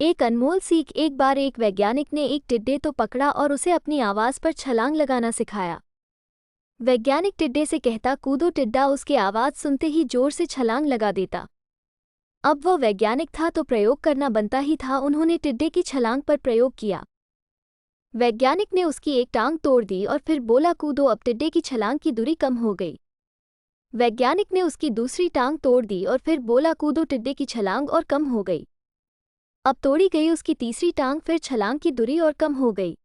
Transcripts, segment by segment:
एक अनमोल सीख। एक बार एक वैज्ञानिक ने एक टिड्डे तो पकड़ा और उसे अपनी आवाज़ पर छलांग लगाना सिखाया। वैज्ञानिक टिड्डे से कहता, कूदो। टिड्डा उसकी आवाज़ सुनते ही जोर से छलांग लगा देता। अब वो वैज्ञानिक था तो प्रयोग करना बनता ही था। उन्होंने टिड्डे की छलांग पर प्रयोग किया। वैज्ञानिक ने उसकी एक टांग तोड़ दी और फिर बोला, कूदो। अब टिड्डे की छलांग की दूरी कम हो गई। वैज्ञानिक ने उसकी दूसरी टांग तोड़ दी और फिर बोला, कूदो। टिड्डे की छलांग और कम हो गई। अब तोड़ी गई उसकी तीसरी टांग, फिर छलांग की दूरी और कम हो गई।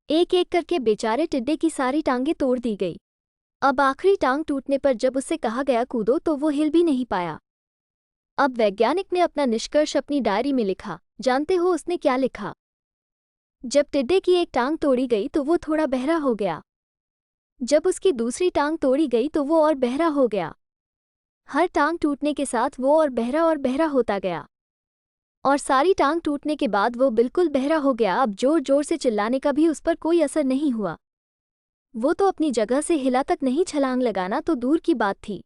एक एक करके बेचारे टिड्डे की सारी टांगें तोड़ दी गई। अब आखिरी टांग टूटने पर जब उससे कहा गया कूदो तो वो हिल भी नहीं पाया। अब वैज्ञानिक ने अपना निष्कर्ष अपनी डायरी में लिखा। जानते हो उसने क्या लिखा? जब टिड्डे की एक टांग तोड़ी गई तो वो थोड़ा बहरा हो गया। जब उसकी दूसरी टांग तोड़ी गई तो वो और बहरा हो गया। हर टांग टूटने के साथ वो और बहरा होता गया और सारी टांग टूटने के बाद वो बिल्कुल बहरा हो गया। अब जोर जोर से चिल्लाने का भी उस पर कोई असर नहीं हुआ। वो तो अपनी जगह से हिला तक नहीं, छलांग लगाना तो दूर की बात थी।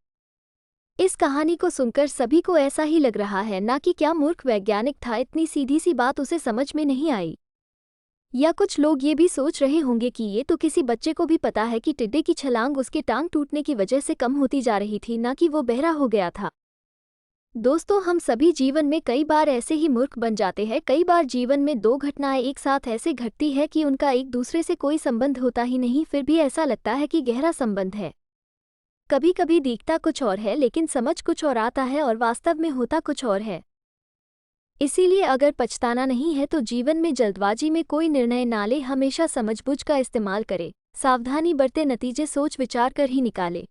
इस कहानी को सुनकर सभी को ऐसा ही लग रहा है ना कि क्या मूर्ख वैज्ञानिक था, इतनी सीधी सी बात उसे समझ में नहीं आई। या कुछ लोग ये भी सोच रहे होंगे कि ये तो किसी बच्चे को भी पता है कि टिड्डे की छलांग उसके टांग टूटने की वजह से कम होती जा रही थी, ना कि वो बहरा हो गया था। दोस्तों, हम सभी जीवन में कई बार ऐसे ही मूर्ख बन जाते हैं। कई बार जीवन में दो घटनाएं एक साथ ऐसे घटती है कि उनका एक दूसरे से कोई संबंध होता ही नहीं, फिर भी ऐसा लगता है कि गहरा संबंध है। कभी कभी दिखता कुछ और है लेकिन समझ कुछ और आता है और वास्तव में होता कुछ और है। इसीलिए अगर पछताना नहीं है तो जीवन में जल्दबाजी में कोई निर्णय ना ले, हमेशा समझबूझ का इस्तेमाल करे, सावधानी बरते, नतीजे सोच विचार कर ही निकाले।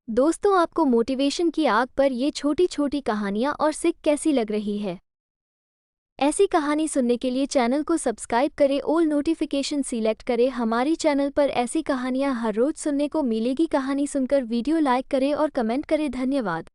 दोस्तों, आपको मोटिवेशन की आग पर ये छोटी छोटी कहानियाँ और सिक कैसी लग रही है? ऐसी कहानी सुनने के लिए चैनल को सब्सक्राइब करें, ऑल नोटिफिकेशन सिलेक्ट करें। हमारी चैनल पर ऐसी कहानियाँ हर रोज सुनने को मिलेगी। कहानी सुनकर वीडियो लाइक करें और कमेंट करें। धन्यवाद।